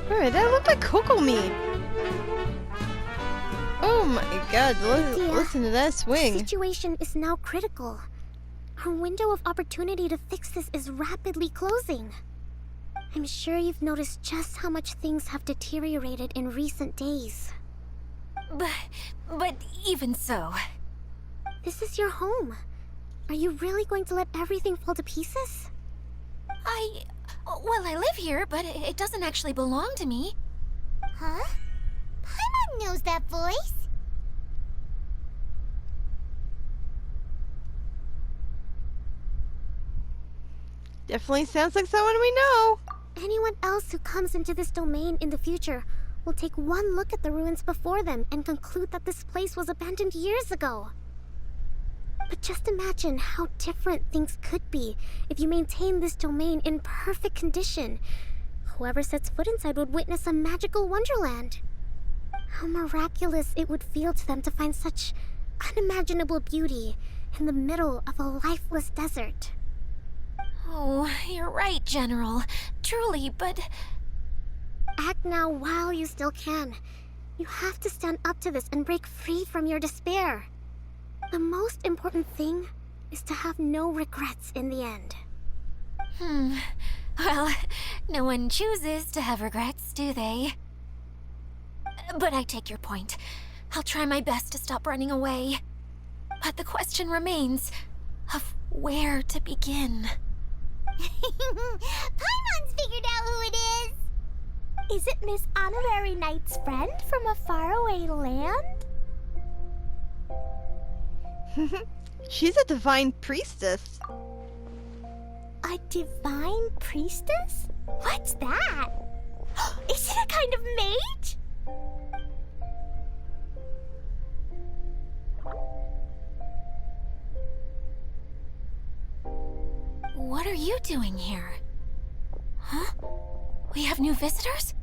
Alright, that looked like cocoa meat. Oh my god, listen to that swing. The situation is now critical. Our window of opportunity to fix this is rapidly closing. I'm sure you've noticed just how much things have deteriorated in recent days. But even so... This is your home. Are you really going to let everything fall to pieces? Well, I live here, but it doesn't actually belong to me. Huh? Paimon knows that voice. Definitely sounds like someone we know. Anyone else who comes into this domain in the future will take one look at the ruins before them and conclude that this place was abandoned years ago. But just imagine how different things could be if you maintain this domain in perfect condition. Whoever sets foot inside would witness a magical wonderland. How miraculous it would feel to them to find such unimaginable beauty in the middle of a lifeless desert. Oh, you're right, General. Truly, but... Act now while you still can. You have to stand up to this and break free from your despair. The most important thing is to have no regrets in the end. Well, no one chooses to have regrets, do they? But I take your point. I'll try my best to stop running away. But the question remains of where to begin. Paimon's figured out who it is. Is it Miss Honorary Knight's friend from a faraway land? She's a divine priestess. A divine priestess? What's that? Is it a kind of mage? What are you doing here? Huh? We have new visitors?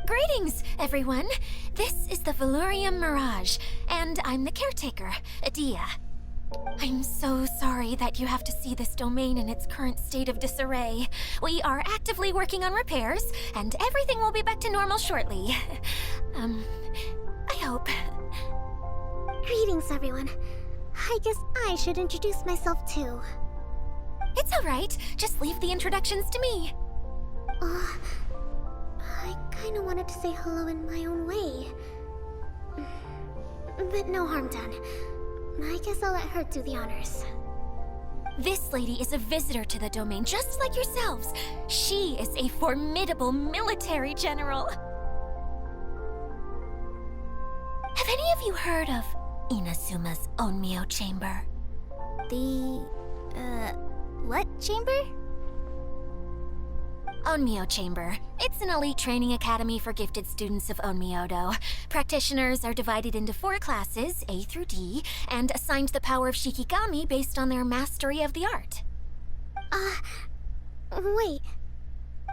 Greetings, everyone. This is the Valurium Mirage, and I'm the caretaker, Adia. I'm so sorry that you have to see this domain in its current state of disarray. We are actively working on repairs, and everything will be back to normal shortly. I hope. Greetings, everyone. I guess I should introduce myself too. It's all right. Just leave the introductions to me. I kinda wanted to say hello in my own way. But no harm done. I guess I'll let her do the honors. This lady is a visitor to the domain, just like yourselves. She is a formidable military general. Have any of you heard of Inazuma's Onmyo Chamber? What chamber? Onmyo Chamber. It's an elite training academy for gifted students of Onmyodo. Practitioners are divided into 4 classes, A through D, and assigned the power of Shikigami based on their mastery of the art. Wait.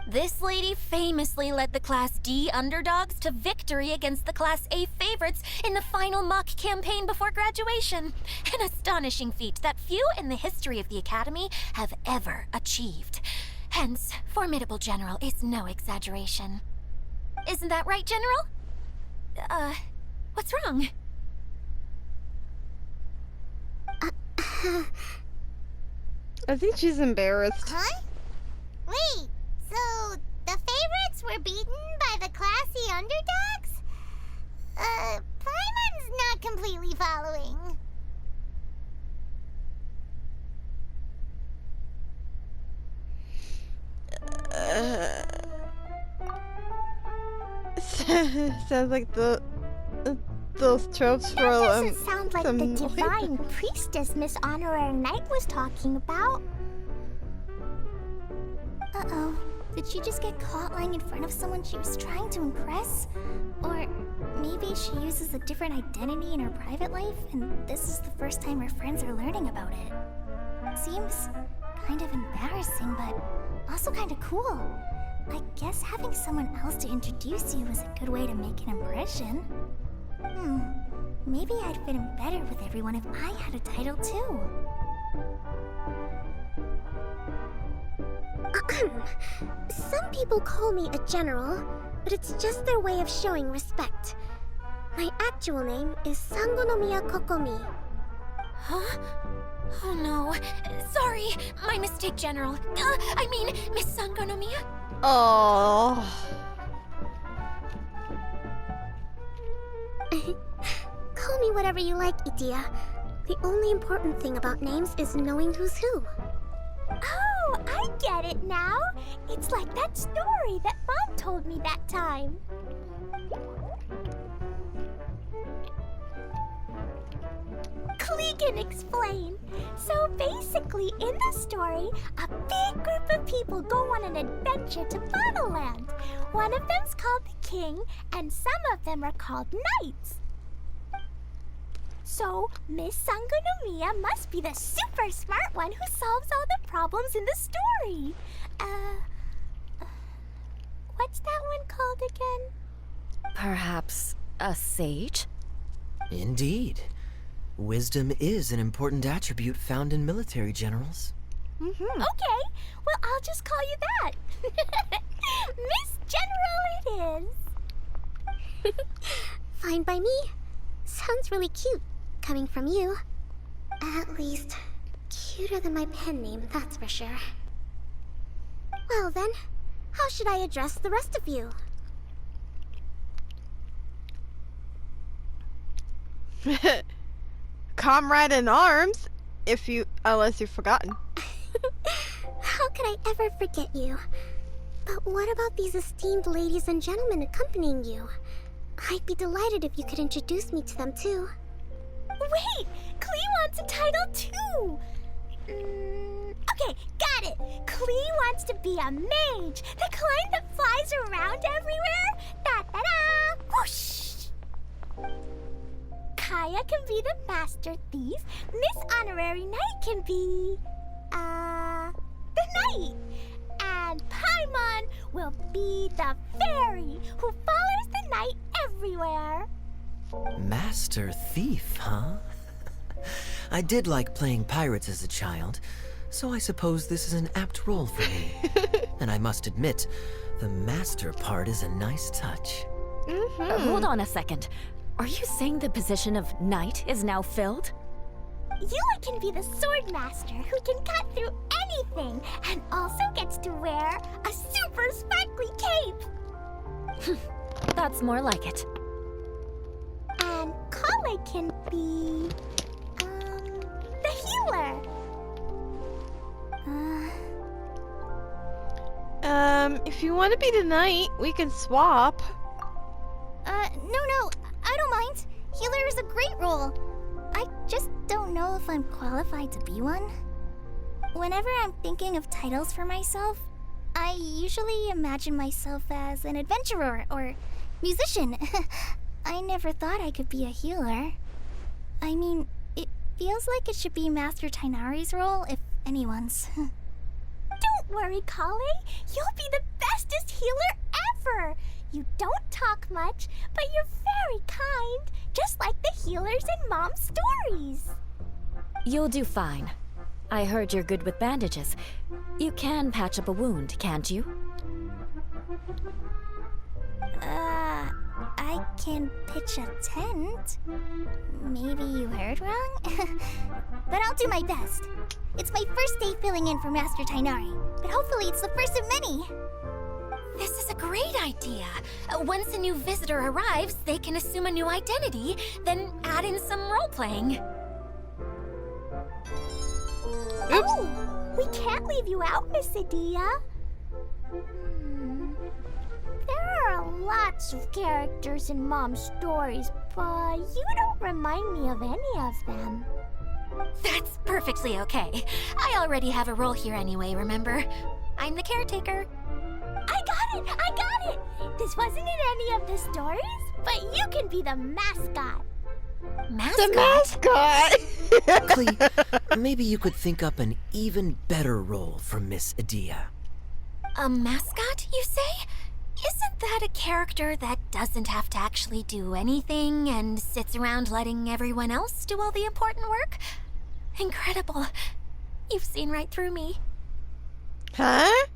This lady famously led the Class D underdogs to victory against the Class A favorites in the final mock campaign before graduation. An astonishing feat that few in the history of the Academy have ever achieved. Hence, formidable general is no exaggeration. Isn't that right, General? What's wrong? I think she's embarrassed. Huh? Wait, so the favorites were beaten by the classy underdogs? Paimon's not completely following. Sounds like those tropes for That doesn't sound like the some divine priestess Miss Honorary Knight was talking about. Uh-oh. Did she just get caught lying in front of someone she was trying to impress? Or maybe she uses a different identity in her private life, and this is the first time her friends are learning about it. Seems kind of embarrassing, but also kind of cool. I guess having someone else to introduce you is a good way to make an impression. Maybe I'd fit in better with everyone if I had a title too. Some people call me a general, but it's just their way of showing respect. My actual name is Sangonomiya Kokomi. Huh? Oh no. Sorry, my mistake, General. I mean, Miss Sangonomiya. Oh. Call me whatever you like, Itia. The only important thing about names is knowing who's who. Oh, I get it now. It's like that story that Mom told me that time. Klee can explain. So basically, in the story, a big group of people go on an adventure to Bottleland. One of them's called the King, and some of them are called Knights. So, Miss Sangonomiya must be the super smart one who solves all the problems in the story. What's that one called again? Perhaps a sage? Indeed. Wisdom is an important attribute found in military generals. Okay, well, I'll just call you that. Miss General it is. Fine by me. Sounds really cute, coming from you. At least, cuter than my pen name, that's for sure. Well then, how should I address the rest of you? Comrade in arms, unless you've forgotten. How could I ever forget you? But what about these esteemed ladies and gentlemen accompanying you? I'd be delighted if you could introduce me to them too. Wait, Klee wants a title too. Okay, got it. Klee wants to be a mage, the kind that flies around everywhere. Da da da! Whoosh! Kaya can be the master thief. Miss Honorary Knight can be, the knight. And Paimon will be the fairy who follows the knight everywhere. Master Thief, huh? I did like playing pirates as a child, so I suppose this is an apt role for me. And I must admit, the master part is a nice touch. Hold on a second. Are you saying the position of knight is now filled? Yula can be the sword master who can cut through anything and also gets to wear a super sparkly cape. That's more like it. And Kale can be, the healer. If you want to be the knight, we can swap. No, I don't mind. Healer is a great role. I just don't know if I'm qualified to be one. Whenever I'm thinking of titles for myself, I usually imagine myself as an adventurer or musician. I never thought I could be a healer. I mean, it feels like it should be Master Tainari's role, if anyone's. Don't worry, Kale. You'll be the bestest healer ever. You don't talk much, but you're very kind, just like the healers in Mom's stories. You'll do fine. I heard you're good with bandages. You can patch up a wound, can't you? I can pitch a tent. Maybe you heard wrong? But I'll do my best. It's my first day filling in for Master Tainari, but hopefully it's the first of many. This is a great idea. Once a new visitor arrives, they can assume a new identity, then add in some role-playing. Oh, we can't leave you out, Miss Adia. There are lots of characters in Mom's stories, but you don't remind me of any of them. That's perfectly okay. I already have a role here anyway, remember? I'm the caretaker. I got it! This wasn't in any of the stories, but you can be the mascot. Mascot? The mascot! Klee, maybe you could think up an even better role for Miss Adia. A mascot, you say? Isn't that a character that doesn't have to actually do anything and sits around letting everyone else do all the important work? Incredible. You've seen right through me. Huh?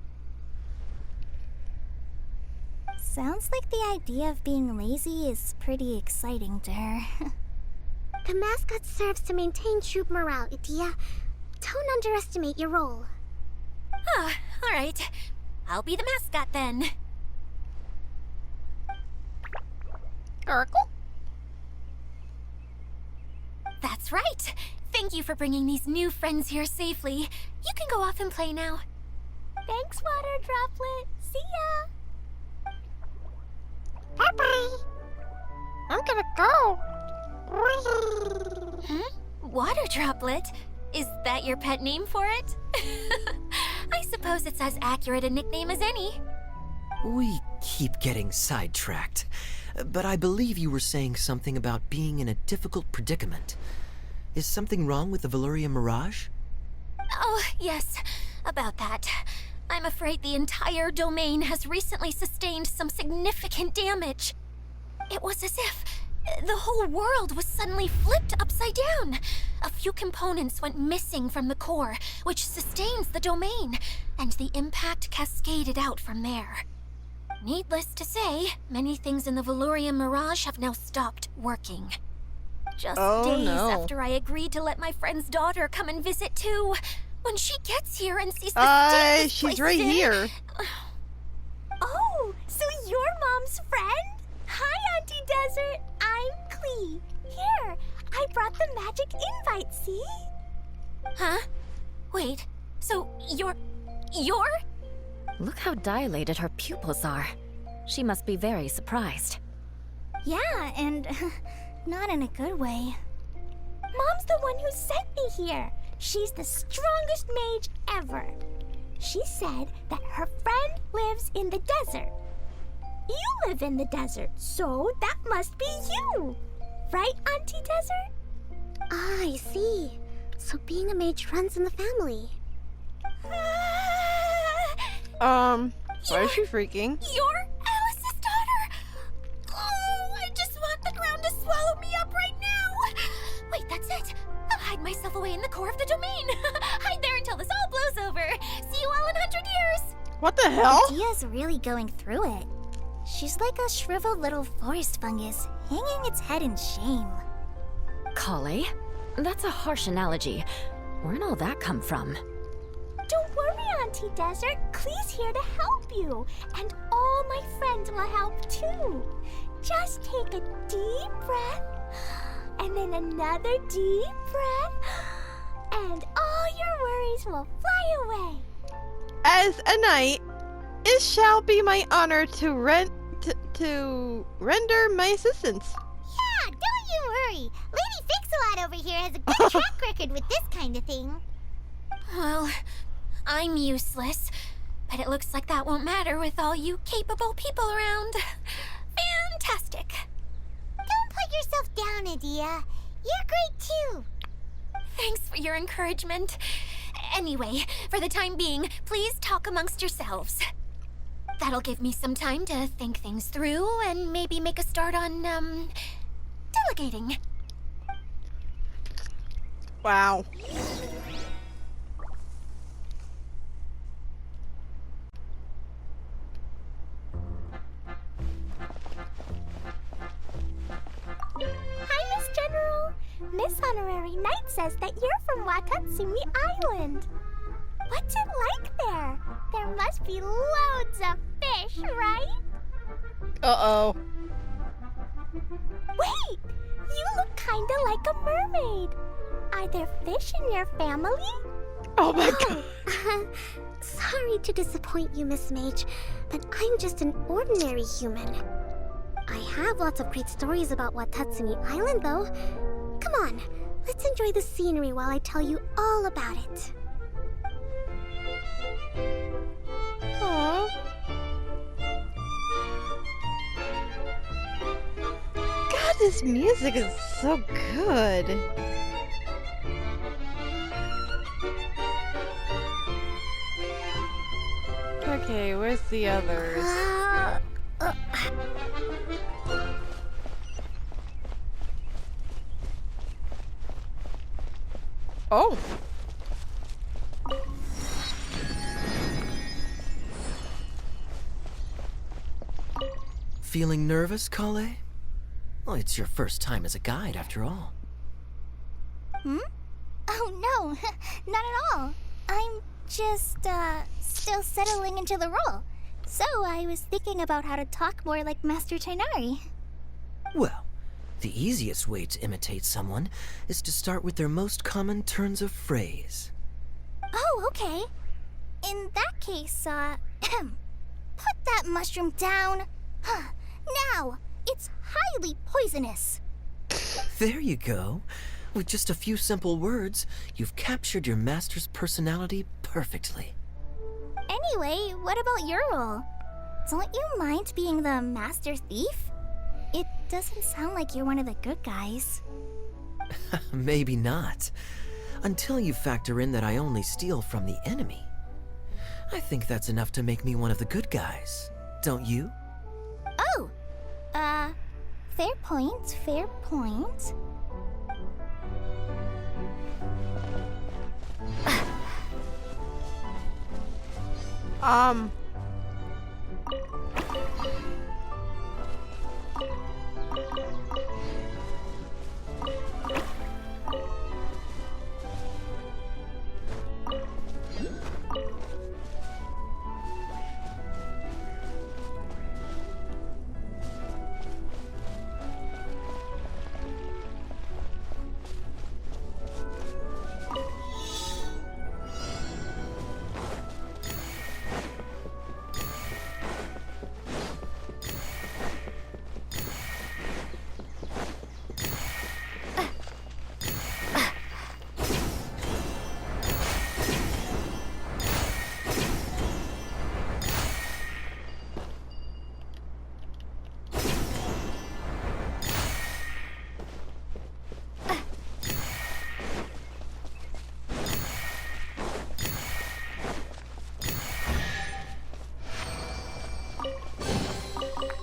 Sounds like the idea of being lazy is pretty exciting to her. The mascot serves to maintain troop morale, Idia. Don't underestimate your role. Ah, all right. I'll be the mascot then. Urkel? That's right. Thank you for bringing these new friends here safely. You can go off and play now. Thanks, Water Droplet. See ya! Bye-bye. I'm gonna go. Water Droplet? Is that your pet name for it? I suppose it's as accurate a nickname as any. We keep getting sidetracked. But I believe you were saying something about being in a difficult predicament. Is something wrong with the Veluria Mirage? Oh, yes, about that. I'm afraid the entire domain has recently sustained some significant damage. It was as if the whole world was suddenly flipped upside down. A few components went missing from the core, which sustains the domain, and the impact cascaded out from there. Needless to say, many things in the Veluria Mirage have now stopped working. Just days after I agreed to let my friend's daughter come and visit too. When she gets here and sees the state this She's place right is in- here. Oh, so you're Mom's friend? Hi, Auntie Desert. I'm Klee. Here, I brought the magic invite, see? Huh? Wait, so you're... Look how dilated her pupils are. She must be very surprised. Yeah, and not in a good way. Mom's the one who sent me here. She's the strongest mage ever. She said that her friend lives in the desert. You live in the desert, so that must be you. Right, Auntie Desert? Ah, I see. So being a mage runs in the family. Why is she freaking? You're Alice's daughter! Oh, I just want the ground to swallow me up right now! Wait, that's it! I'll hide myself away in the core of the domain! Hide there until this all blows over! See you all in 100 years! What the hell? Dia's really going through it. She's like a shriveled little forest fungus, hanging its head in shame. Kale? That's a harsh analogy. Where'd all that come from? Don't worry, Auntie Desert. Klee's here to help you. And all my friends will help too. Just take a deep breath, and then another deep breath, and all your worries will fly away. As a knight, it shall be my honor to render my assistance. Yeah, don't you worry. Lady Fix-A-Lot over here has a good track record with this kind of thing. Well, I'm useless, but it looks like that won't matter with all you capable people around. Fantastic. Don't put yourself down, Adia. You're great too. Thanks for your encouragement. Anyway, for the time being, please talk amongst yourselves. That'll give me some time to think things through and maybe make a start on, delegating. Wow. Hi, Miss General. Miss Honorary Knight says that you're from Watatsumi Island. What's it like there? There must be loads of fish, right? Uh-oh. Wait! You look kinda like a mermaid. Are there fish in your family? Oh my god. Sorry to disappoint you, Miss Mage, but I'm just an ordinary human. I have lots of great stories about Watatsumi Island, though. Come on, let's enjoy the scenery while I tell you all about it. Aww. God, this music is so good. Okay, where's the others? Oh. Feeling nervous, Kale? Well, it's your first time as a guide, after all. Oh no, not at all. I'm just, still settling into the role. So I was thinking about how to talk more like Master Tainari. Well, the easiest way to imitate someone is to start with their most common turns of phrase. Oh, okay. In that case, put that mushroom down. Now, it's highly poisonous. There you go. With just a few simple words, you've captured your master's personality perfectly. Anyway, what about your role? Don't you mind being the master thief? It doesn't sound like you're one of the good guys. Maybe not. Until you factor in that I only steal from the enemy. I think that's enough to make me one of the good guys. Don't you? Oh! Fair point, fair point.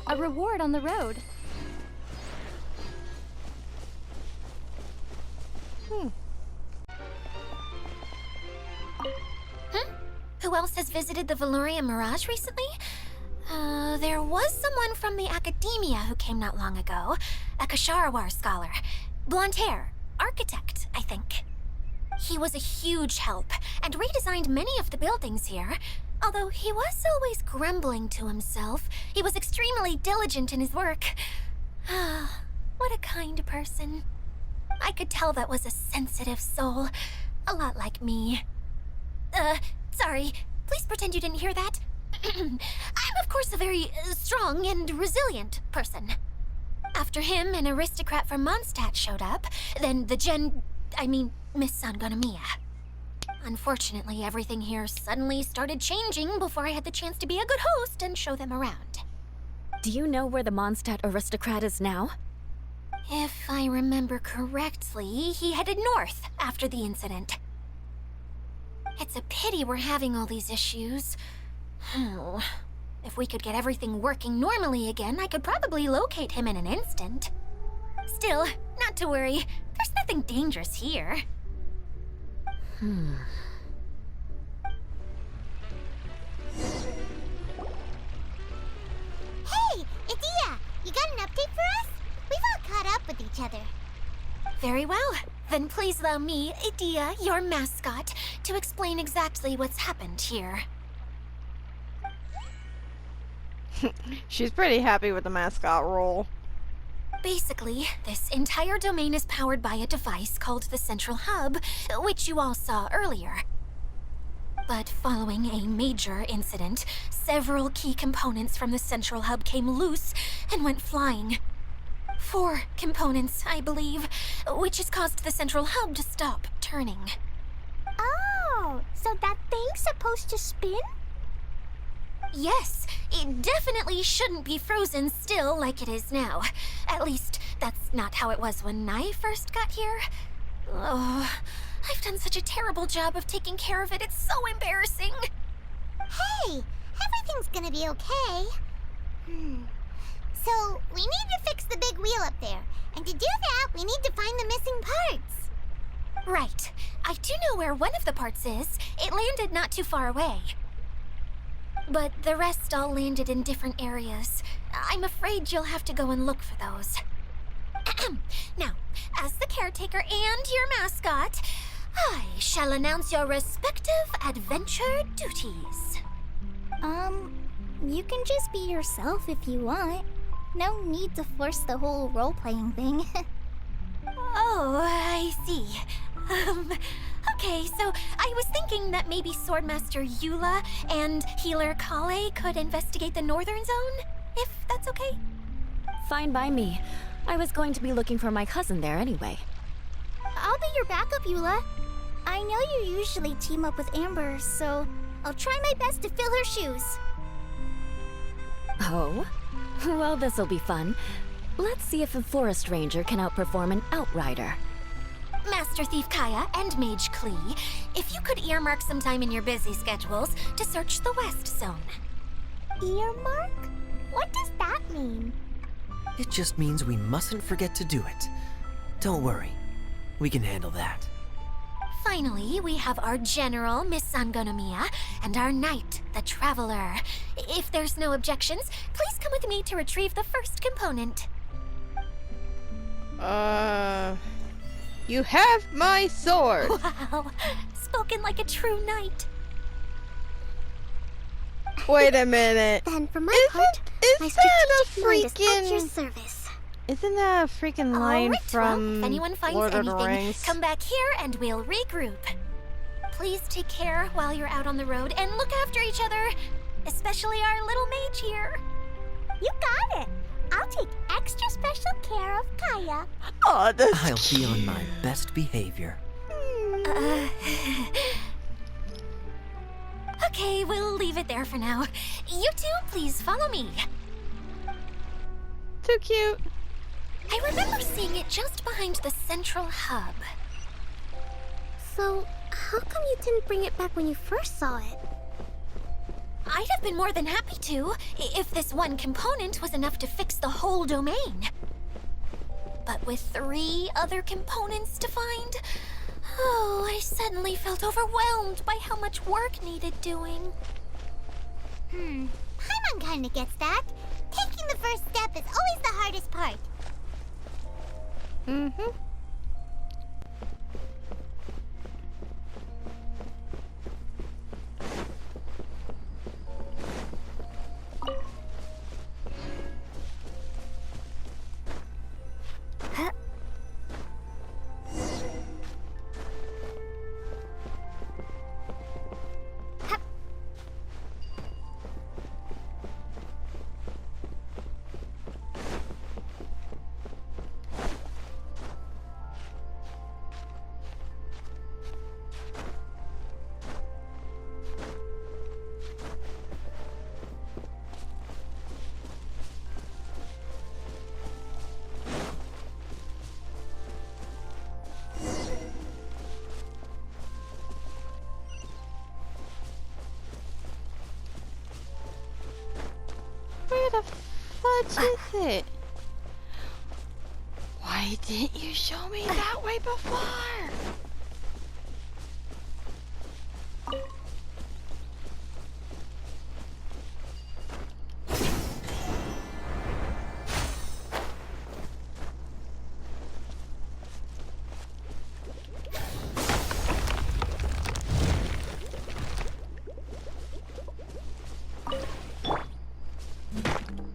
A reward on the road. Who else has visited the Valoria Mirage recently? There was someone from the academia who came not long ago. A Kasharawar scholar. Blonde hair. Architect, I think. He was a huge help, and redesigned many of the buildings here. Although he was always grumbling to himself, he was extremely diligent in his work. What a kind person. I could tell that was a sensitive soul. A lot like me. Sorry. Please pretend you didn't hear that. I'm, of course, a very strong and resilient person. After him, an aristocrat from Mondstadt showed up. Then Miss Sangonomiya. Unfortunately, everything here suddenly started changing before I had the chance to be a good host and show them around. Do you know where the Mondstadt aristocrat is now? If I remember correctly, he headed north after the incident. It's a pity we're having all these issues. If we could get everything working normally again, I could probably locate him in an instant. Still, not to worry. There's nothing dangerous here. Hey, Idia, you got an update for us? We've all caught up with each other. Very well. Then please allow me, Idia, your mascot, to explain exactly what's happened here. She's pretty happy with the mascot role. Basically, this entire domain is powered by a device called the Central Hub, which you all saw earlier. But following a major incident, several key components from the Central Hub came loose and went flying. 4 components, I believe, which has caused the Central Hub to stop turning. Oh, so that thing's supposed to spin? Yes, it definitely shouldn't be frozen still like it is now. At least, that's not how it was when I first got here. Oh, I've done such a terrible job of taking care of it, it's so embarrassing. Hey, everything's gonna be okay. So, we need to fix the big wheel up there. And to do that, we need to find the missing parts. Right. I do know where one of the parts is. It landed not too far away. but the rest all landed in different areas. I'm afraid you'll have to go and look for those. Now, as the caretaker and your mascot, I shall announce your respective adventure duties. You can just be yourself if you want. No need to force the whole role-playing thing. Oh, I see. Okay, so I was thinking that maybe Swordmaster Eula and Healer Kale could investigate the Northern Zone, if that's okay? Fine by me. I was going to be looking for my cousin there anyway. I'll be your backup, Eula. I know you usually team up with Amber, so I'll try my best to fill her shoes. Oh? Well, this'll be fun. Let's see if a forest ranger can outperform an outrider. Master Thief Kaya and Mage Klee, if you could earmark some time in your busy schedules to search the West Zone. Earmark? What does that mean? It just means we mustn't forget to do it. Don't worry. We can handle that. Finally, we have our General, Miss Sangonomiya, and our Knight, the Traveler. If there's no objections, please come with me to retrieve the first component. You have my sword. Wow, spoken like a true knight. Wait a minute. Then, for my part, my Is that a strategic mind is at your freaking... service. Isn't that a freaking All line right, well, from if anyone finds Lord of the anything, Rings? come back here and we'll regroup. Please take care while you're out on the road and look after each other, especially our little mage here. You got it. I'll take extra special care of Kaya. Oh, that's I'll be on my best behavior. Okay, we'll leave it there for now. You two, please follow me. too cute. I remember seeing it just behind the central hub. So, how come you didn't bring it back when you first saw it? I'd have been more than happy to, if this one component was enough to fix the whole domain. But with 3 other components to find, oh, I suddenly felt overwhelmed by how much work needed doing. Paimon kinda gets that. Taking the first step is always the hardest part. Mm-hmm. Where the fudge is it? Why didn't you show me that way before?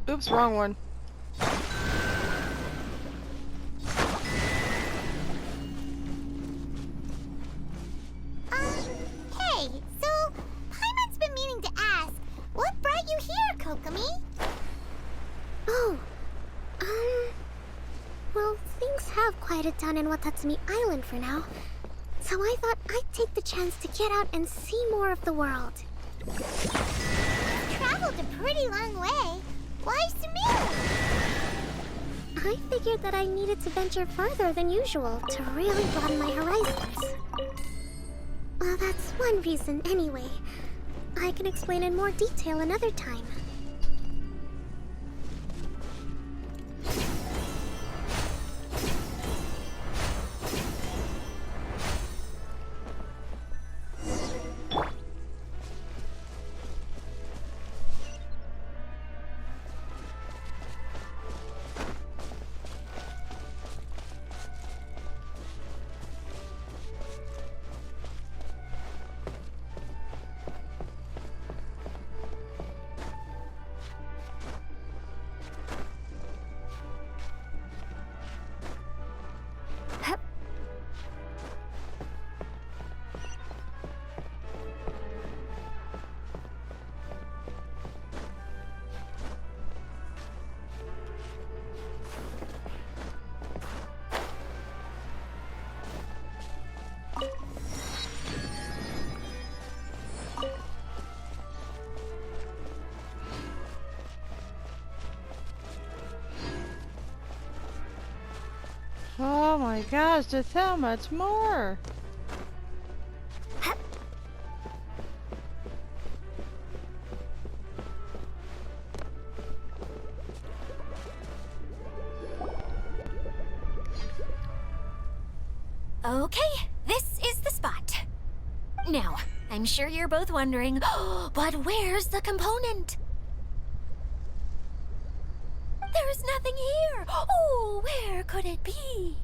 Oops, wrong one. Hey, so Paimon's been meaning to ask, what brought you here, Kokomi? Oh, well, things have quieted down in Watatsumi Island for now. So I thought I'd take the chance to get out and see more of the world. You've traveled a pretty long way. Why Sumiru? I figured that I needed to venture further than usual to really broaden my horizons. Well, that's one reason anyway. I can explain in more detail another time. Oh my gosh, just how much more? Okay, this is the spot. Now, I'm sure you're both wondering, but where's the component? There's nothing here. Oh, where could it be?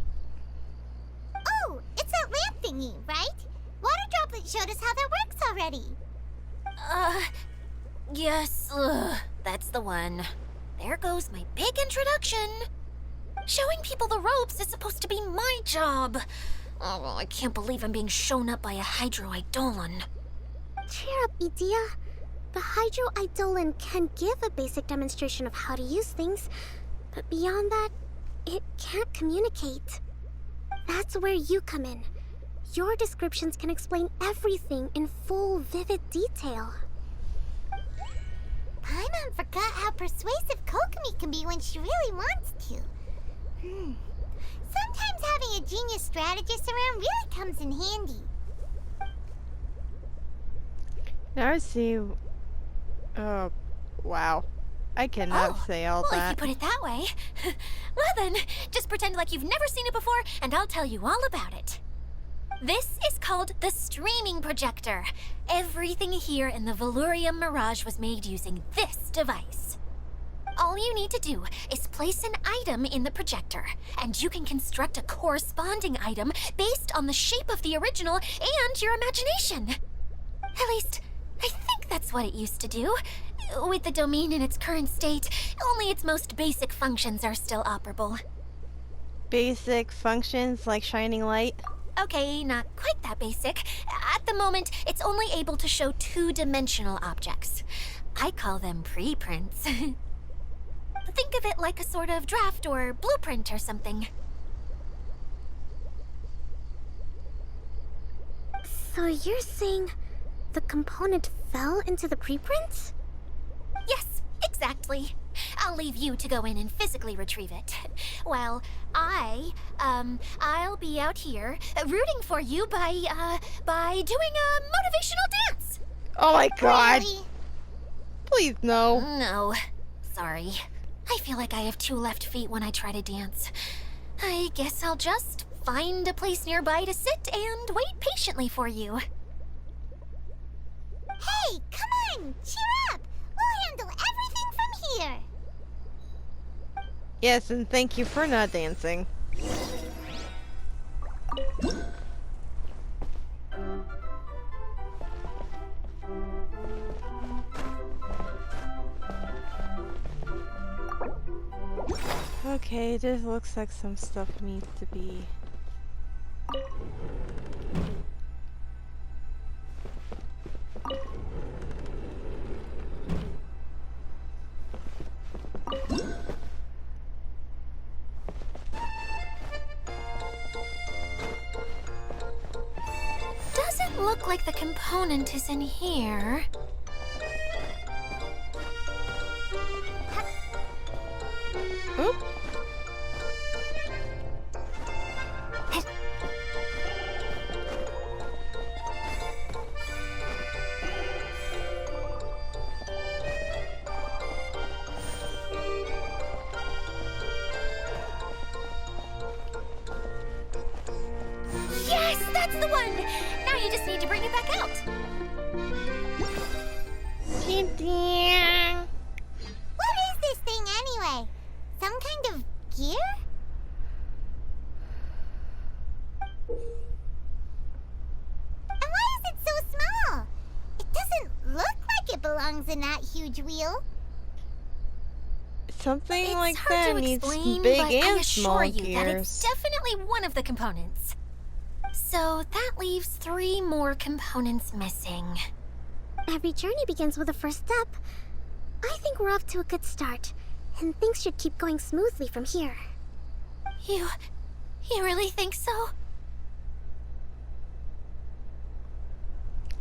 Oh, it's that lamp thingy, right? Water Droplet showed us how that works already. Yes, that's the one. There goes my big introduction. Showing people the ropes is supposed to be my job. Oh, I can't believe I'm being shown up by a Hydro-Eidolon. Cheer up, Edea. The Hydro-Eidolon can give a basic demonstration of how to use things, but beyond that, it can't communicate. That's where you come in. Your descriptions can explain everything in full, vivid detail. Paimon forgot how persuasive Kokomi can be when she really wants to. Sometimes having a genius strategist around really comes in handy. Now I see. Oh, wow. I cannot say all well, that. if you put it that way. Well then, just pretend like you've never seen it before, and I'll tell you all about it. This is called the streaming projector. Everything here in the Valurium Mirage was made using this device. All you need to do is place an item in the projector, and you can construct a corresponding item based on the shape of the original and your imagination. At least, I think that's what it used to do. With the domain in its current state, only its most basic functions are still operable. Basic functions like shining light. Okay, not quite that basic. At the moment, it's only able to show two-dimensional objects. I call them preprints. Think of it like a sort of draft or blueprint or something. So you're saying the component fell into the preprints? Yes, exactly. I'll leave you to go in and physically retrieve it. While I'll be out here rooting for you by doing a motivational dance. Oh my god! Really? Please, no. No, sorry. I feel like I have two left feet when I try to dance. I guess I'll just find a place nearby to sit and wait patiently for you. Hey, come on! Cheer up! We'll handle everything from here! Yes, and thank you for not dancing. Okay, this looks like some stuff needs to be... Doesn't look like the component is in here. Oop. Yes, that's the one! Now you just need to bring it back out. What is this thing anyway? Some kind of gear? And why is it so small? It doesn't look like it belongs in that huge wheel. Something It's like hard that to needs explain, big but I and assure small you that it's gears. definitely one of the components. So that leaves 3 more components missing. Every journey begins with a first step. I think we're off to a good start, and things should keep going smoothly from here. You really think so?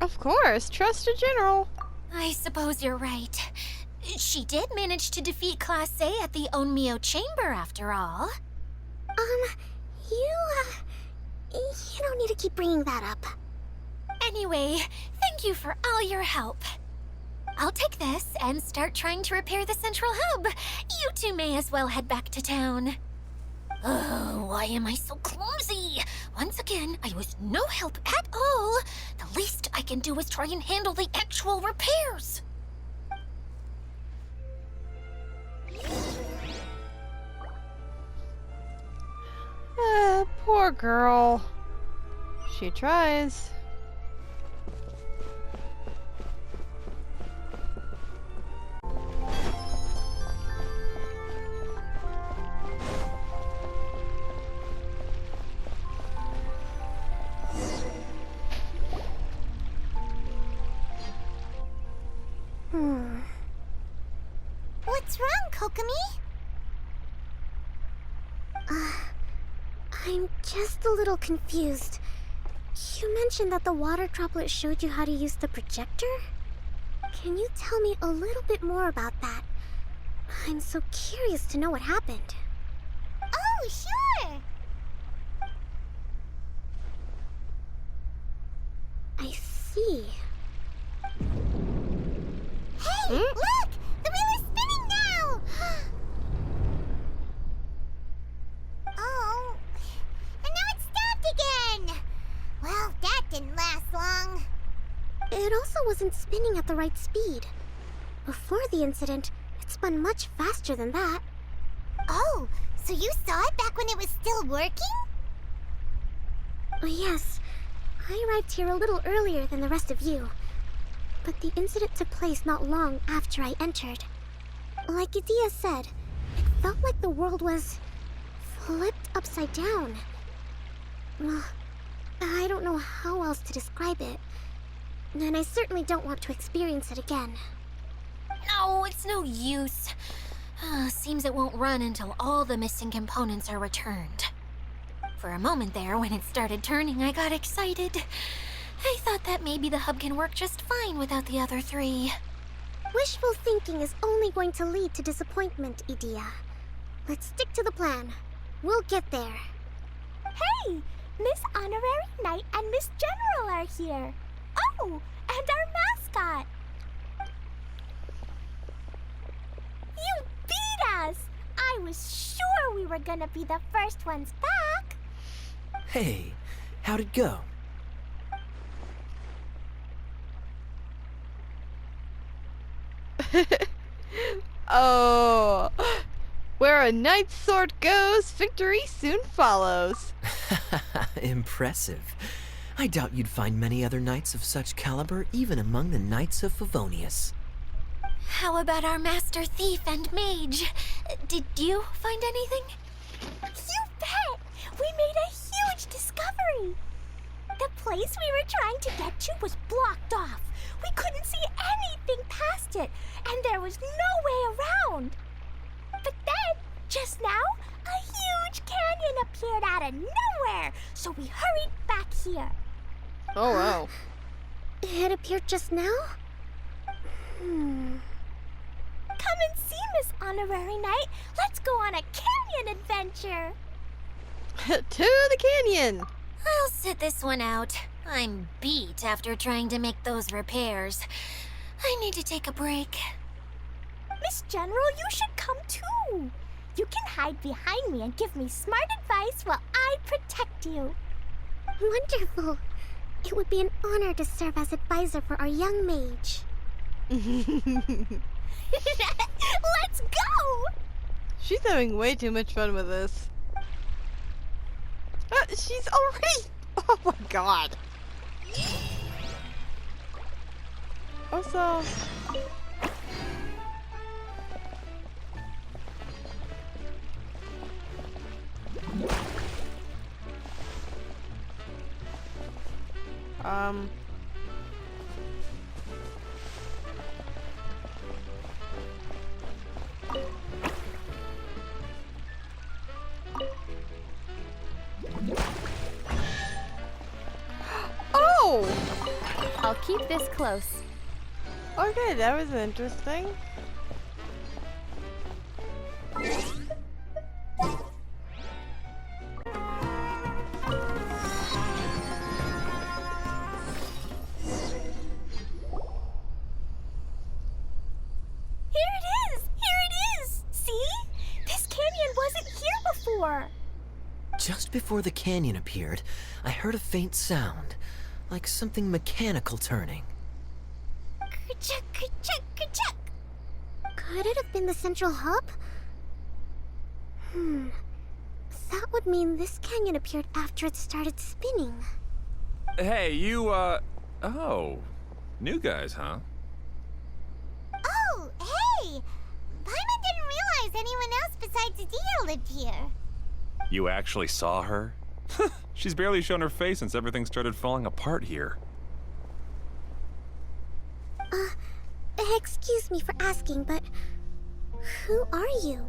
Of course, trust a general. I suppose you're right. She did manage to defeat Class A at the Onmyo Chamber after all. You don't need to keep bringing that up. Anyway, thank you for all your help. I'll take this and start trying to repair the central hub. You two may as well head back to town. Oh, why am I so clumsy? Once again, I was no help at all. The least I can do is try and handle the actual repairs. Poor girl. She tries. What's wrong, Kokomi? I'm just a little confused. You mentioned that the water droplet showed you how to use the projector? Can you tell me a little bit more about that? I'm so curious to know what happened. Oh, sure. I see. Hey, look! The wheel is spinning now! Oh, and now it's stopped again! Well, that didn't last long. It also wasn't spinning at the right speed. Before the incident, it spun much faster than that. Oh, so you saw it back when it was still working? Yes, I arrived here a little earlier than the rest of you. But the incident took place not long after I entered. Like Idia said, it felt like the world was flipped upside down. I don't know how else to describe it. And I certainly don't want to experience it again. No, it's no use. Seems it won't run until all the missing components are returned. For a moment there, when it started turning, I got excited. I thought that maybe the hub can work just fine without the other three. Wishful thinking is only going to lead to disappointment, Idia. Let's stick to the plan. We'll get there. Hey! Miss Honorary Knight and Miss General are here. Oh, and our mascot. You beat us! I was sure we were gonna be the first ones back. Hey, how'd it go? Oh, where a knight's sword goes, victory soon follows. Impressive. I doubt you'd find many other knights of such caliber even among the knights of Favonius. How about our master thief and mage? Did you find anything? You bet! We made a huge discovery. The place we were trying to get to was blocked off. We couldn't see anything past it, and there was no way around. But then, just now, a huge canyon appeared out of nowhere, so we hurried back here. Oh, wow. It appeared just now? Come and see, Miss Honorary Knight. Let's go on a canyon adventure. To the canyon. I'll sit this one out. I'm beat after trying to make those repairs. I need to take a break. Miss General, you should come too. You can hide behind me and give me smart advice while I protect you. Wonderful. It would be an honor to serve as advisor for our young mage. Let's go! She's having way too much fun with this. She's already... Oh my god. Also... Oh! I'll keep this close. Okay, that was interesting. Here it is! Here it is! See? This canyon wasn't here before! Just before the canyon appeared, I heard a faint sound, like something mechanical turning. Ka-chuck, ka-chuck, ka-chuck. Could it have been the central hub? That would mean this canyon appeared after it started spinning. Hey, you, oh. New guys, huh? Oh, hey! Paimon didn't realize anyone else besides Dia lived here. You actually saw her? She's barely shown her face since everything started falling apart here. Excuse me for asking, but who are you?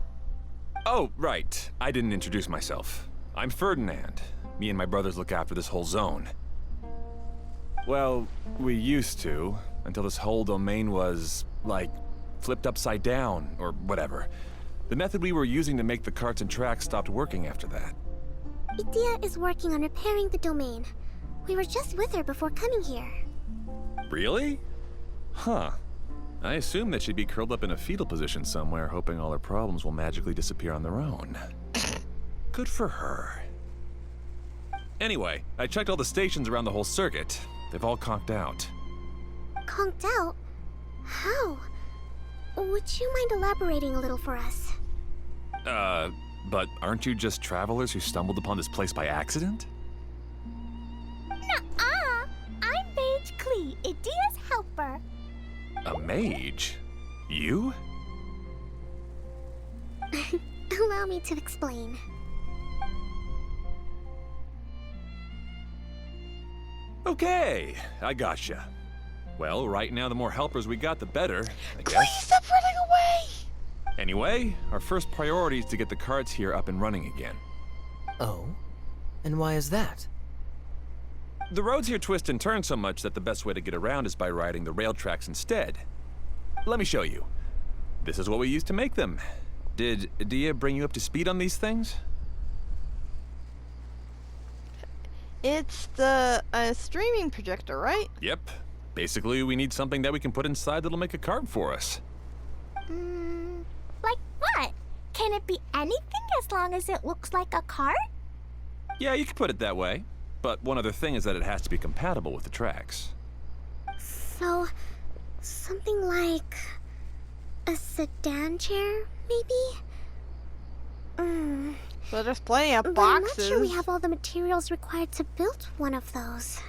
Oh, right. I didn't introduce myself. I'm Ferdinand. Me and my brothers look after this whole zone. Well, we used to, until this whole domain was, like, flipped upside down, or whatever. The method we were using to make the carts and tracks stopped working after that. Idia is working on repairing the domain. We were just with her before coming here. Really? Huh. I assume that she'd be curled up in a fetal position somewhere, hoping all her problems will magically disappear on their own. Good for her. Anyway, I checked all the stations around the whole circuit. They've all conked out. Conked out? How? Would you mind elaborating a little for us? But aren't you just travelers who stumbled upon this place by accident? Nuh-uh! I'm Mage Klee, Idia's helper. A mage? You? Allow me to explain. Okay, I gotcha. Well, right now the more helpers we got, the better, I guess. Please stop running away! Anyway, our first priority is to get the carts here up and running again. Oh? And why is that? The roads here twist and turn so much that the best way to get around is by riding the rail tracks instead. Let me show you. This is what we used to make them. Did Dia bring you up to speed on these things? It's the streaming projector, right? Yep. Basically, we need something that we can put inside that'll make a cart for us. Like what? Can it be anything as long as it looks like a cart? Yeah, you could put it that way. But one other thing is that it has to be compatible with the tracks. So, something like a sedan chair, maybe? So there's plenty of But boxes. I'm not sure we have all the materials required to build one of those.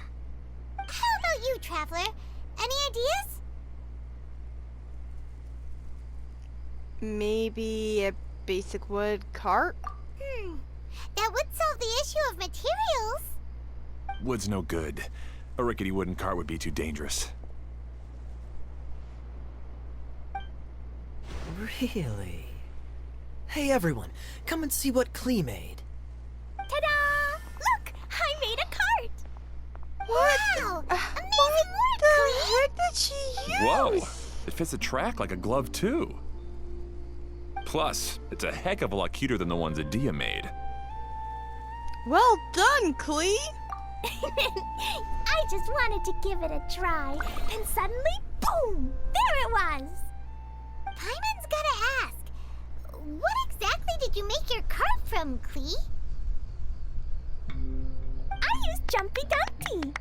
How about you, Traveler? Any ideas? Maybe a basic wood cart? That would solve the issue of materials. Wood's no good. A rickety wooden cart would be too dangerous. Really? Hey everyone, come and see what Klee made. Ta-da! Look! I made a cart! Wow! Amazing work, The Klee! heck did she use? Whoa! It fits the track like a glove, too. Plus, it's a heck of a lot cuter than the ones that Dia made. Well done, Klee! I just wanted to give it a try, and suddenly, boom! There it was! Paimon's gotta ask. What exactly did you make your cart from, Klee? I used Jumpy Dumpty!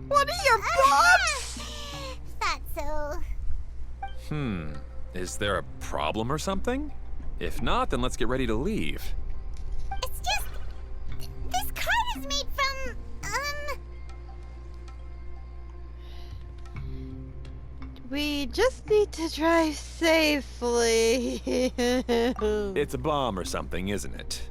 What are your bobs? Thought so. Is there a problem or something? If not, then let's get ready to leave. It's just... This cart is made from... We just need to drive safely. It's a bomb or something, isn't it?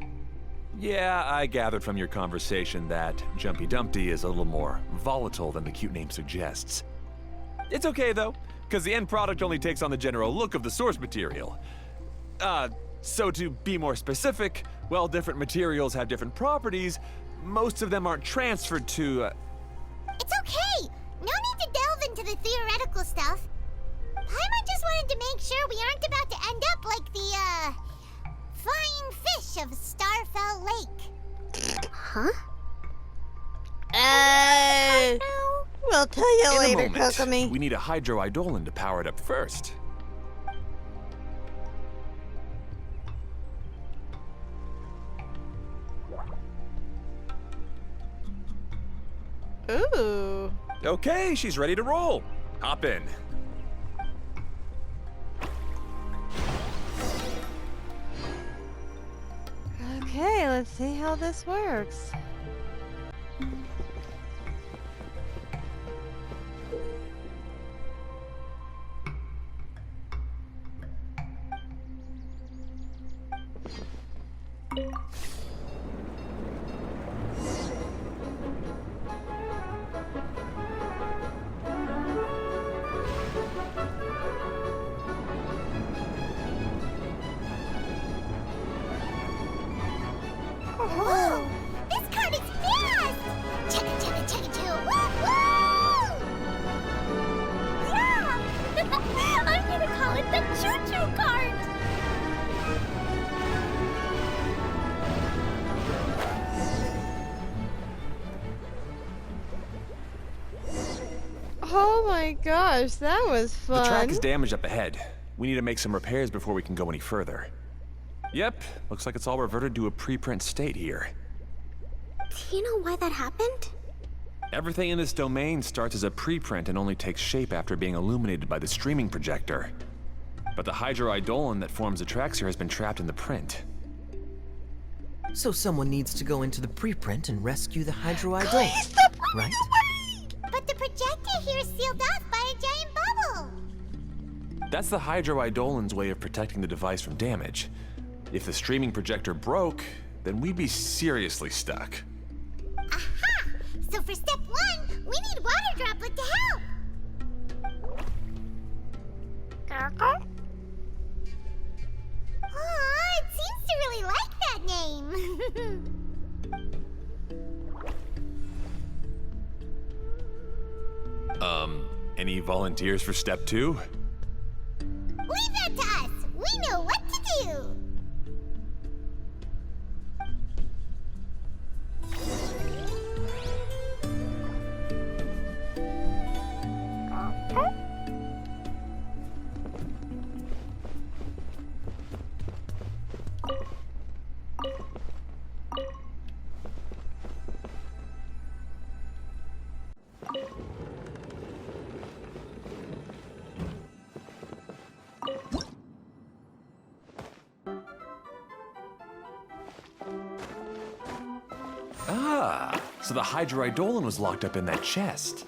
Yeah, I gathered from your conversation that Jumpy Dumpty is a little more volatile than the cute name suggests. It's okay, though, because the end product only takes on the general look of the source material. So to be more specific, while different materials have different properties, most of them aren't transferred to, It's okay. No need to delve into the theoretical stuff. Paimon just wanted to make sure we aren't about to end up like the, flying fish of Starfell Lake. Huh? No, We'll tell you In a later, moment. Kokomi. We need a hydroidolin to power it up first. Ooh. Okay, she's ready to roll. Hop in. Okay, let's see how this works. Whoa! This card is fast! Chugga chugga chugga choo! Woo woo! Yeah! I'm gonna call it the choo-choo cart! Oh my gosh, that was fun. The track is damaged up ahead. We need to make some repairs before we can go any further. Yep, looks like it's all reverted to a preprint state here. Do you know why that happened? Everything in this domain starts as a preprint and only takes shape after being illuminated by the streaming projector. But the hydroidolin that forms the tracks here has been trapped in the print. So someone needs to go into the preprint and rescue the hydroidol, right? But the projector here is sealed off by a giant bubble! That's the hydroidolin's way of protecting the device from damage. If the streaming projector broke, then we'd be seriously stuck. Aha! So for step 1, we need Water Droplet to help! Aw, it seems to really like that name! Any volunteers for step 2? Leave that to us! We know what to do! Ah, so the hydroidolin was locked up in that chest.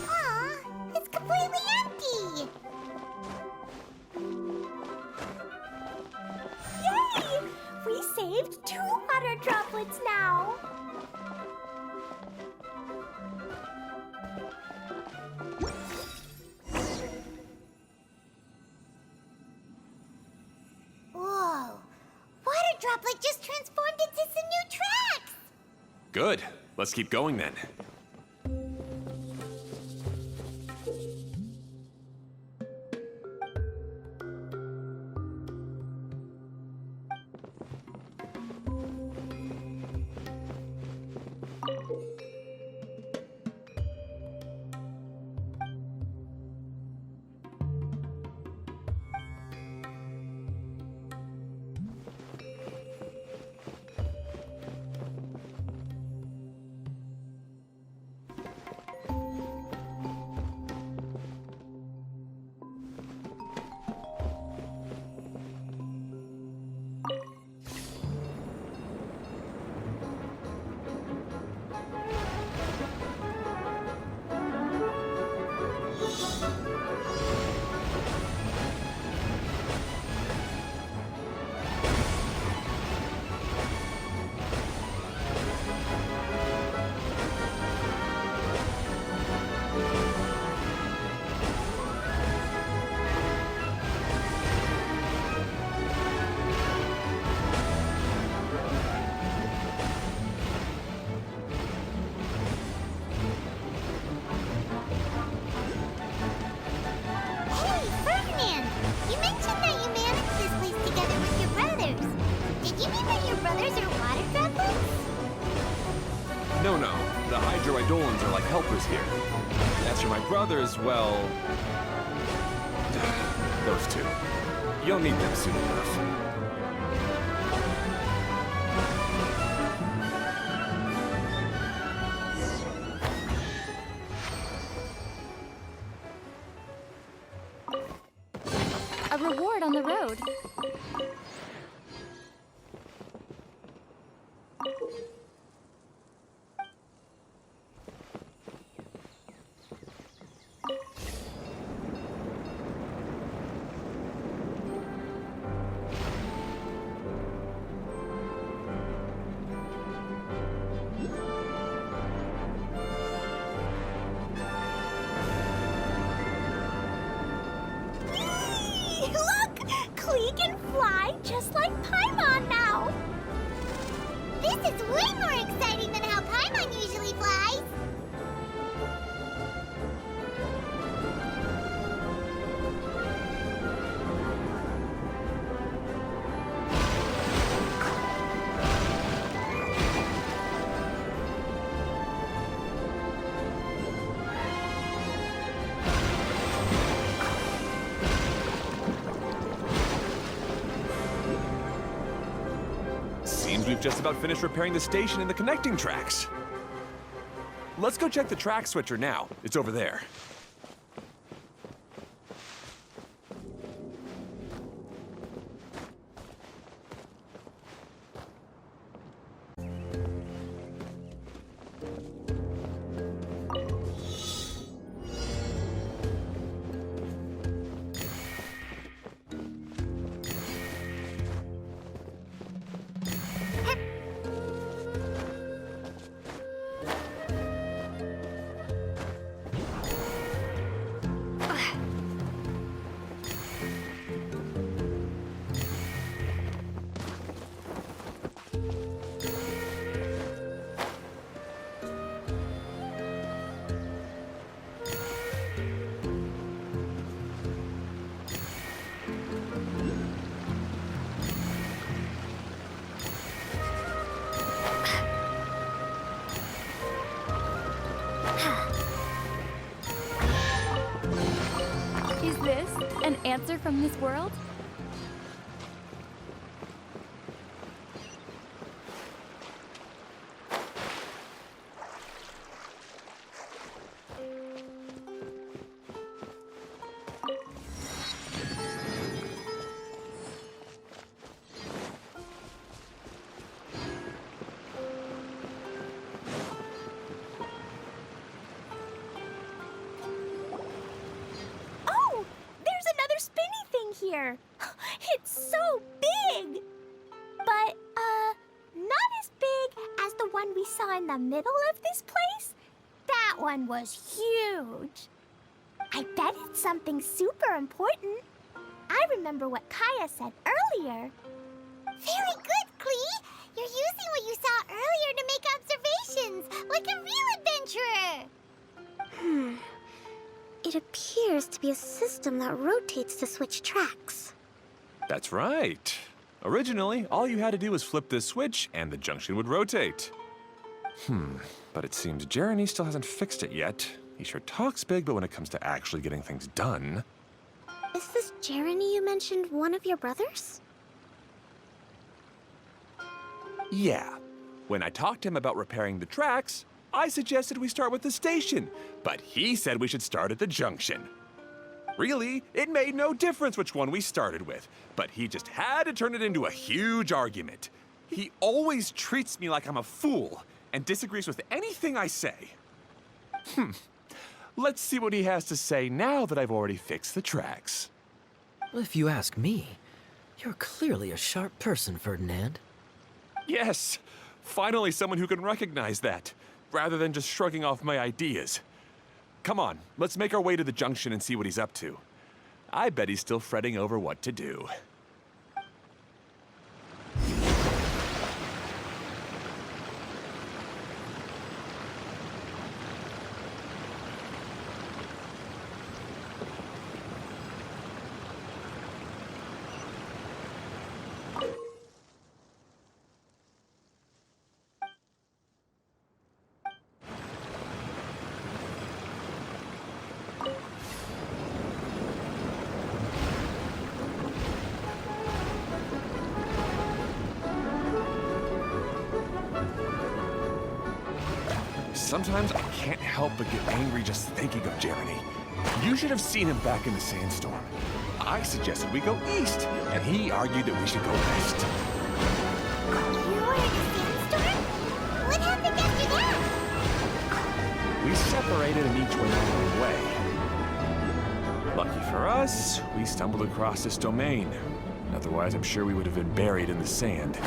Aw, it's completely empty! Yay! We saved 2 water droplets now! Whoa! Water Droplet just transformed into some new tracks! Good. Let's keep going then. No, the hydroidolins are like helpers here. As for my brothers, well... those two. You'll need them soon enough. A reward on the road. Look! Klee can fly just like Paimon now! This is way more exciting than how Paimon usually flies. Seems we've just about finished repairing the station and the connecting tracks. Let's go check the track switcher now. It's over there. Is this an answer from this world? Oh! There's another spinny thing here! It's so big! But, not as big as the one we saw in the middle of this place. That one was huge. I bet it's something super important. I remember what Kaya said earlier. Very good, Klee. You're using what you saw earlier to make observations, like a real adventurer. It appears to be a system that rotates to switch tracks. That's right. Originally, all you had to do was flip this switch and the junction would rotate. But it seems Jeremy still hasn't fixed it yet. He sure talks big, but when it comes to actually getting things done... Is this Jeremy you mentioned one of your brothers? Yeah. When I talked to him about repairing the tracks, I suggested we start with the station, but he said we should start at the junction. Really, it made no difference which one we started with, but he just had to turn it into a huge argument. He always treats me like I'm a fool and disagrees with anything I say. Let's see what he has to say now that I've already fixed the tracks. If you ask me, you're clearly a sharp person, Ferdinand. Yes, finally someone who can recognize that, rather than just shrugging off my ideas. Come on, let's make our way to the junction and see what he's up to. I bet he's still fretting over what to do. Sometimes I can't help but get angry just thinking of Jeremy. You should have seen him back in the sandstorm. I suggested we go east, and he argued that we should go west. You were in a sandstorm? What happened after that? We separated and each went our own way. Lucky for us, we stumbled across this domain. Otherwise, I'm sure we would have been buried in the sand.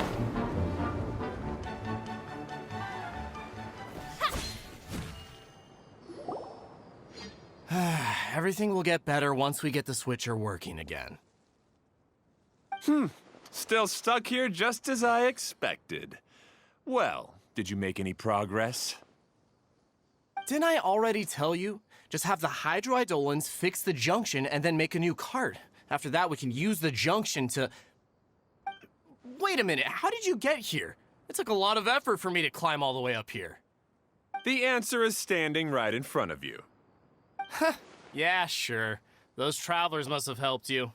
Everything will get better once we get the switcher working again. Still stuck here just as I expected. Well, did you make any progress? Didn't I already tell you? Just have the hydroidolins fix the junction and then make a new cart. After that, we can use the junction to... Wait a minute, how did you get here? It took a lot of effort for me to climb all the way up here. The answer is standing right in front of you. Yeah, sure. Those travelers must have helped you.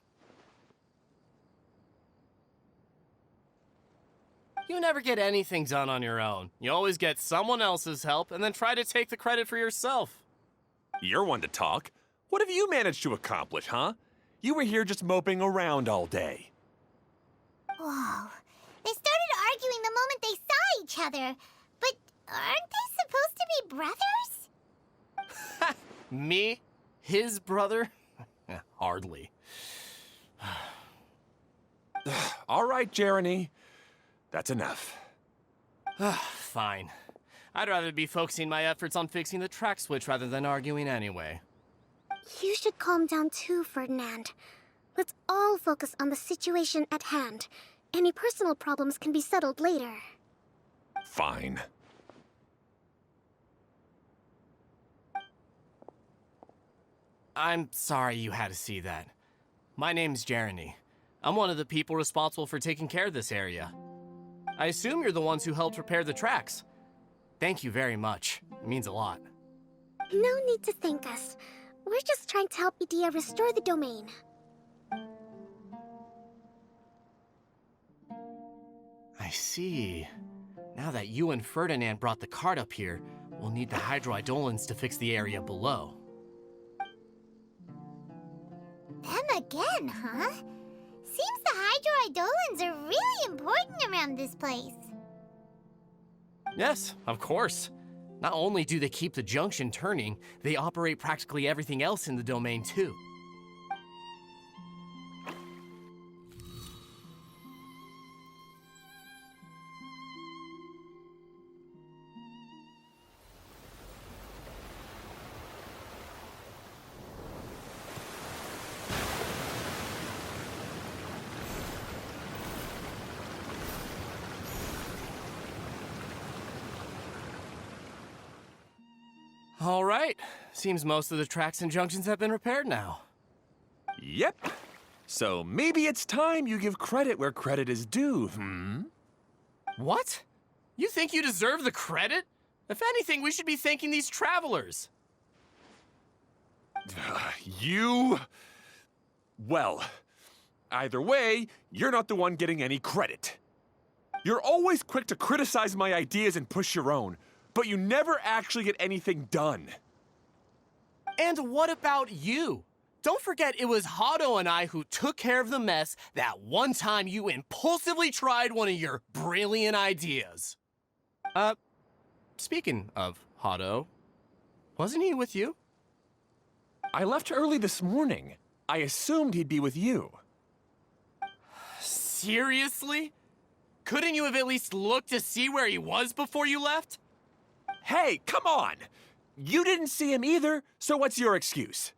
You never get anything done on your own. You always get someone else's help and then try to take the credit for yourself. You're one to talk. What have you managed to accomplish, huh? You were here just moping around all day. Whoa. They started arguing the moment they saw each other. But aren't they supposed to be brothers? Me? His brother? Hardly. All right, Jeremy. That's enough. Fine. I'd rather be focusing my efforts on fixing the track switch rather than arguing anyway. You should calm down too, Ferdinand. Let's all focus on the situation at hand. Any personal problems can be settled later. Fine. I'm sorry you had to see that. My name's Jeremy. I'm one of the people responsible for taking care of this area. I assume you're the ones who helped repair the tracks. Thank you very much. It means a lot. No need to thank us. We're just trying to help Edea restore the domain. I see. Now that you and Ferdinand brought the cart up here, we'll need the hydroidolins to fix the area below. Them again, huh? Seems the hydroidolins are really important around this place. Yes, of course. Not only do they keep the junction turning, they operate practically everything else in the domain too. All right. Seems most of the tracks and junctions have been repaired now. Yep. So maybe it's time you give credit where credit is due, What? You think you deserve the credit? If anything, we should be thanking these travelers. You... Well, either way, you're not the one getting any credit. You're always quick to criticize my ideas and push your own, but you never actually get anything done. And what about you? Don't forget it was Hado and I who took care of the mess that one time you impulsively tried one of your brilliant ideas. Speaking of Hado, wasn't he with you? I left early this morning. I assumed he'd be with you. Seriously? Couldn't you have at least looked to see where he was before you left? Hey, come on! You didn't see him either, so what's your excuse?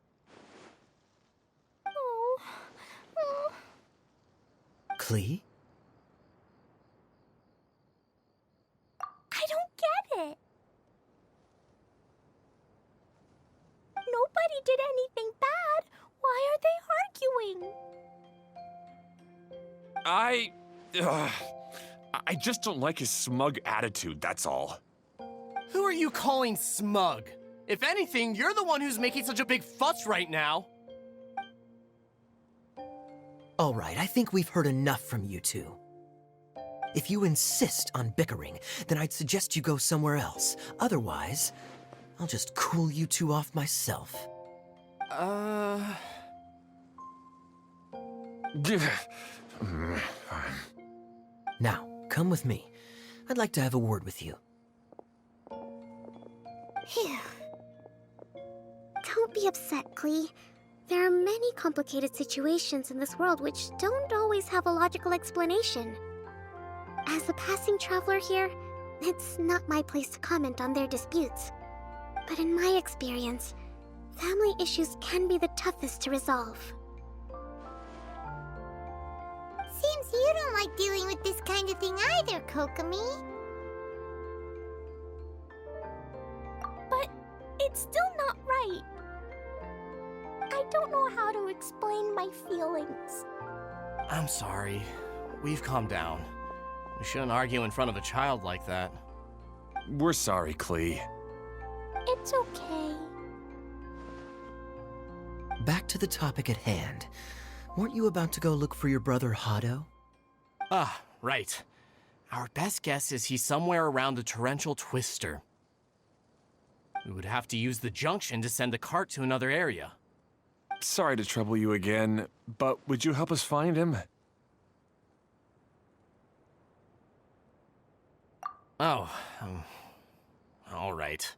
Klee? I don't get it. Nobody did anything bad. Why are they arguing? I just don't like his smug attitude, that's all. Who are you calling smug? If anything, you're the one who's making such a big fuss right now. All right, I think we've heard enough from you two. If you insist on bickering, then I'd suggest you go somewhere else. Otherwise, I'll just cool you two off myself. Now, come with me. I'd like to have a word with you. Phew. Don't be upset, Klee. There are many complicated situations in this world which don't always have a logical explanation. As a passing traveler here, it's not my place to comment on their disputes. But in my experience, family issues can be the toughest to resolve. Seems you don't like dealing with this kind of thing either, Kokomi. But it's still not right. I don't know how to explain my feelings. I'm sorry. We've calmed down. We shouldn't argue in front of a child like that. We're sorry, Klee. It's okay. Back to the topic at hand. Weren't you about to go look for your brother Hado? Ah, right. Our best guess is he's somewhere around the torrential twister. We would have to use the junction to send the cart to another area. Sorry to trouble you again, but would you help us find him? Oh, all right.